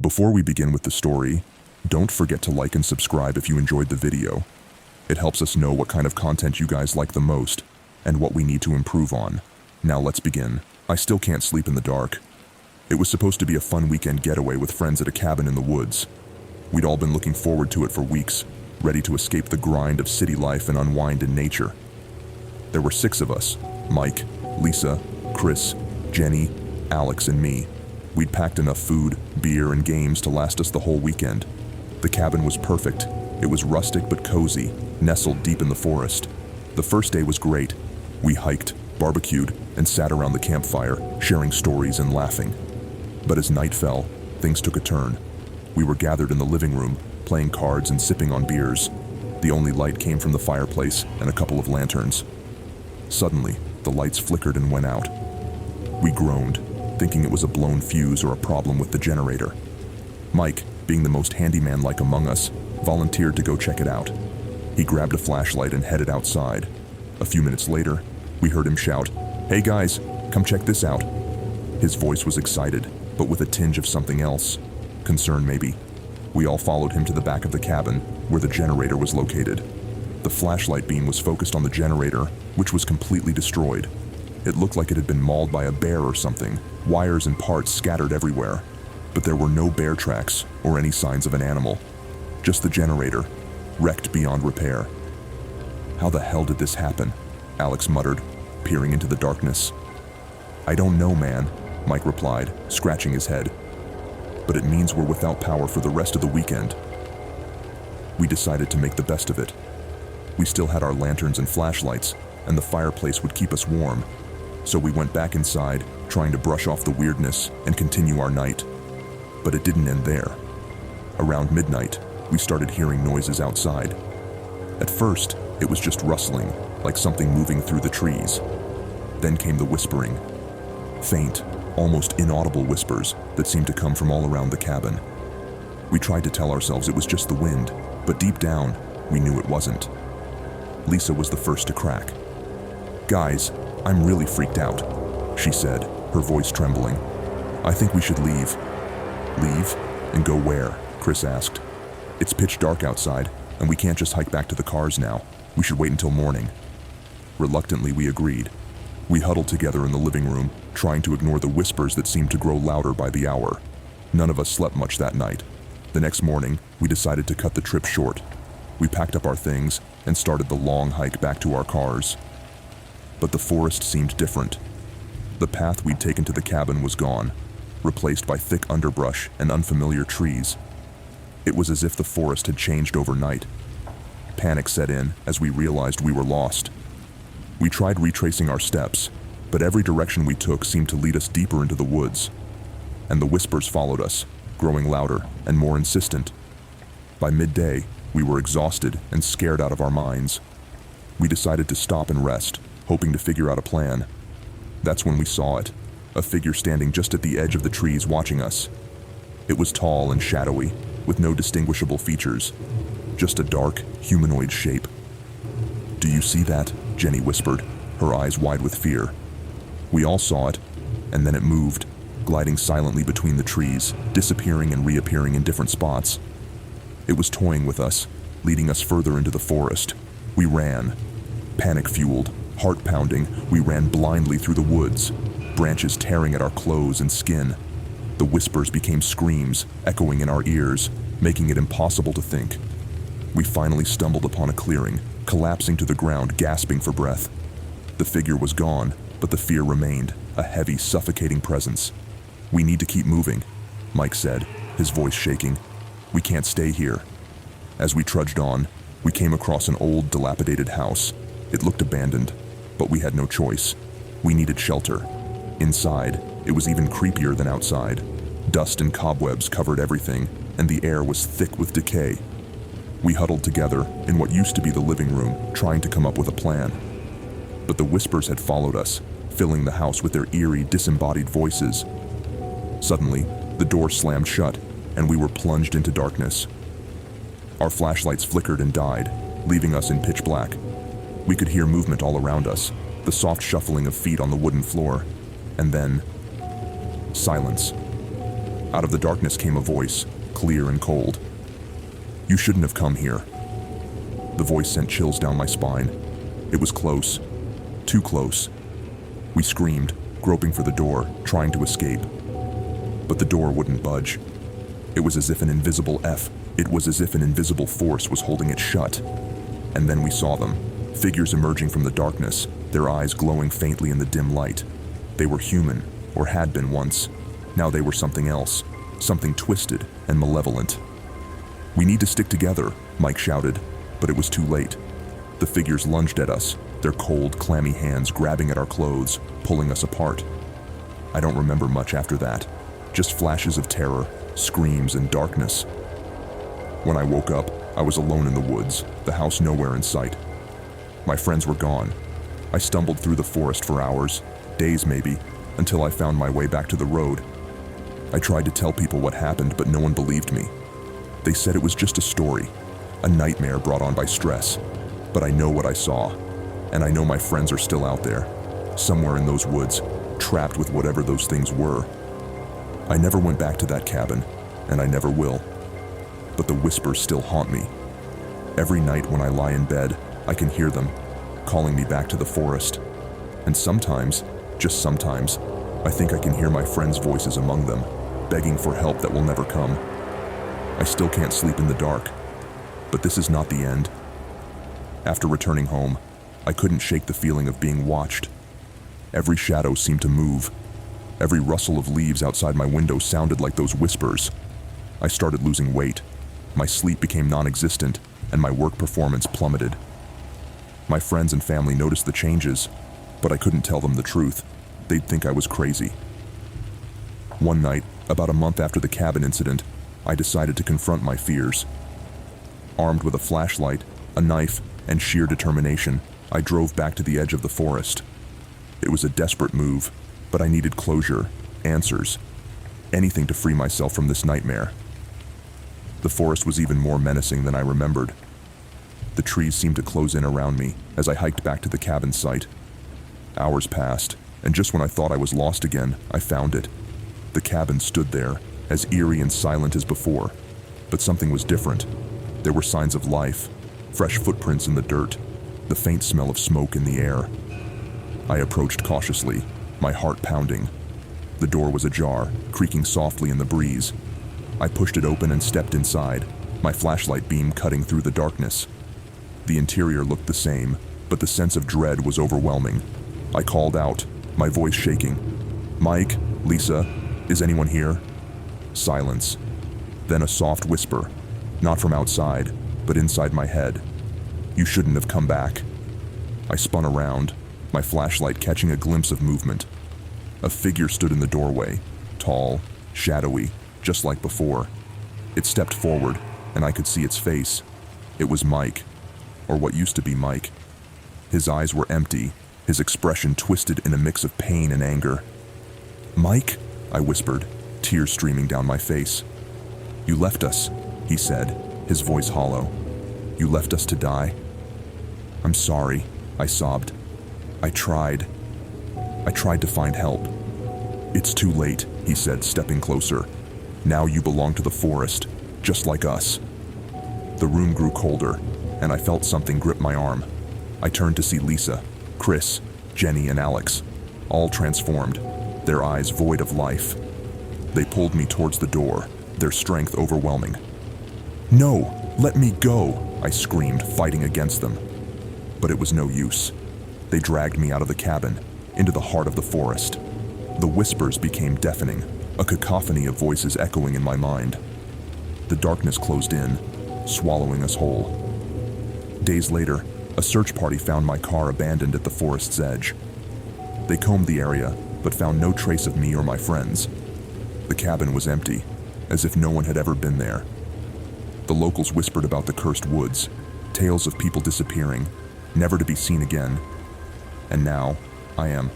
Before we begin with the story, don't forget to like and subscribe if you enjoyed the video. It helps us know what kind of content you guys like the most and what we need to improve on. Now let's begin. I still can't sleep in the dark. It was supposed to be a fun weekend getaway with friends at a cabin in the woods. We'd all been looking forward to it for weeks, ready to escape the grind of city life and unwind in nature. There were 6 of us: Mike, Lisa, Chris, Jenny, Alex, and me. We'd packed enough food, beer, and games to last us the whole weekend. The cabin was perfect. It was rustic but cozy, nestled deep in the forest. The first day was great. We hiked, barbecued, and sat around the campfire, sharing stories and laughing. But as night fell, things took a turn. We were gathered in the living room, playing cards and sipping on beers. The only light came from the fireplace and a couple of lanterns. Suddenly, the lights flickered and went out. We groaned, thinking it was a blown fuse or a problem with the generator. Mike, being the most handyman-like among us, volunteered to go check it out. He grabbed a flashlight and headed outside. A few minutes later, we heard him shout, "Hey guys, come check this out." His voice was excited, but with a tinge of something else. Concern, maybe. We all followed him to the back of the cabin, where the generator was located. The flashlight beam was focused on the generator, which was completely destroyed. It looked like it had been mauled by a bear or something, wires and parts scattered everywhere. But there were no bear tracks or any signs of an animal. Just the generator, wrecked beyond repair. "How the hell did this happen?" Alex muttered, peering into the darkness. "I don't know, man," Mike replied, scratching his head. "But it means we're without power for the rest of the weekend." We decided to make the best of it. We still had our lanterns and flashlights, and the fireplace would keep us warm. So we went back inside, trying to brush off the weirdness and continue our night. But it didn't end there. Around midnight, we started hearing noises outside. At first, it was just rustling, like something moving through the trees. Then came the whispering. Faint, almost inaudible whispers that seemed to come from all around the cabin. We tried to tell ourselves it was just the wind, but deep down, we knew it wasn't. Lisa was the first to crack. "Guys, I'm really freaked out," she said, her voice trembling. "I think we should leave." "Leave? And go where?" Chris asked. "It's pitch dark outside, and we can't just hike back to the cars now. We should wait until morning." Reluctantly, we agreed. We huddled together in the living room, trying to ignore the whispers that seemed to grow louder by the hour. None of us slept much that night. The next morning, we decided to cut the trip short. We packed up our things and started the long hike back to our cars. But the forest seemed different. The path we'd taken to the cabin was gone, replaced by thick underbrush and unfamiliar trees. It was as if the forest had changed overnight. Panic set in as we realized we were lost. We tried retracing our steps, but every direction we took seemed to lead us deeper into the woods. And the whispers followed us, growing louder and more insistent. By midday, we were exhausted and scared out of our minds. We decided to stop and rest, hoping to figure out a plan. That's when we saw it, a figure standing just at the edge of the trees watching us. It was tall and shadowy, with no distinguishable features, just a dark, humanoid shape. "Do you see that?" Jenny whispered, her eyes wide with fear. We all saw it, and then it moved, gliding silently between the trees, disappearing and reappearing in different spots. It was toying with us, leading us further into the forest. We ran. Panic-fueled, heart-pounding, we ran blindly through the woods, branches tearing at our clothes and skin. The whispers became screams, echoing in our ears, making it impossible to think. We finally stumbled upon a clearing, collapsing to the ground, gasping for breath. The figure was gone, but the fear remained, a heavy, suffocating presence. "We need to keep moving," Mike said, his voice shaking. "We can't stay here." As we trudged on, we came across an old, dilapidated house. It looked abandoned, but we had no choice. We needed shelter. Inside, it was even creepier than outside. Dust and cobwebs covered everything, and the air was thick with decay. We huddled together in what used to be the living room, trying to come up with a plan. But the whispers had followed us, filling the house with their eerie, disembodied voices. Suddenly, the door slammed shut, and we were plunged into darkness. Our flashlights flickered and died, leaving us in pitch black. We could hear movement all around us, the soft shuffling of feet on the wooden floor, and then silence. Out of the darkness came a voice, clear and cold. "You shouldn't have come here." The voice sent chills down my spine. It was close. Too close. We screamed, groping for the door, trying to escape. But the door wouldn't budge. It was as if an invisible force was holding it shut. And then we saw them, figures emerging from the darkness, their eyes glowing faintly in the dim light. They were human, or had been once. Now they were something else, something twisted and malevolent. "We need to stick together," Mike shouted, but it was too late. The figures lunged at us, their cold, clammy hands grabbing at our clothes, pulling us apart. I don't remember much after that, just flashes of terror, screams, and darkness. When I woke up, I was alone in the woods, the house nowhere in sight. My friends were gone. I stumbled through the forest for hours, days maybe, until I found my way back to the road. I tried to tell people what happened, but no one believed me. They said it was just a story, a nightmare brought on by stress. But I know what I saw, and I know my friends are still out there, somewhere in those woods, trapped with whatever those things were. I never went back to that cabin, and I never will. But the whispers still haunt me. Every night when I lie in bed, I can hear them, calling me back to the forest. And sometimes, just sometimes, I think I can hear my friends' voices among them, begging for help that will never come. I still can't sleep in the dark, but this is not the end. After returning home, I couldn't shake the feeling of being watched. Every shadow seemed to move. Every rustle of leaves outside my window sounded like those whispers. I started losing weight. My sleep became non-existent, and my work performance plummeted. My friends and family noticed the changes, but I couldn't tell them the truth. They'd think I was crazy. One night, about a month after the cabin incident, I decided to confront my fears. Armed with a flashlight, a knife, and sheer determination, I drove back to the edge of the forest. It was a desperate move, but I needed closure, answers, anything to free myself from this nightmare. The forest was even more menacing than I remembered. The trees seemed to close in around me as I hiked back to the cabin site. Hours passed, and just when I thought I was lost again, I found it. The cabin stood there, as eerie and silent as before, but something was different. There were signs of life, fresh footprints in the dirt, the faint smell of smoke in the air. I approached cautiously, my heart pounding. The door was ajar, creaking softly in the breeze. I pushed it open and stepped inside, my flashlight beam cutting through the darkness. The interior looked the same, but the sense of dread was overwhelming. I called out, my voice shaking. "Mike, Lisa, is anyone here?" Silence. Then a soft whisper, not from outside, but inside my head. "You shouldn't have come back." I spun around, my flashlight catching a glimpse of movement. A figure stood in the doorway, tall, shadowy, just like before. It stepped forward, and I could see its face. It was Mike, or what used to be Mike. His eyes were empty, his expression twisted in a mix of pain and anger. "Mike?" I whispered, tears streaming down my face. "You left us," he said, his voice hollow. "You left us to die." "I'm sorry," I sobbed. I tried to find help." "It's too late," he said, stepping closer. "Now you belong to the forest, just like us." The room grew colder, and I felt something grip my arm. I turned to see Lisa, Chris, Jenny, and Alex, all transformed, their eyes void of life. They pulled me towards the door, their strength overwhelming. "No, let me go," I screamed, fighting against them. But it was no use. They dragged me out of the cabin, into the heart of the forest. The whispers became deafening, a cacophony of voices echoing in my mind. The darkness closed in, swallowing us whole. Days later, a search party found my car abandoned at the forest's edge. They combed the area, but found no trace of me or my friends. The cabin was empty, as if no one had ever been there. The locals whispered about the cursed woods, tales of people disappearing, never to be seen again. And now, I am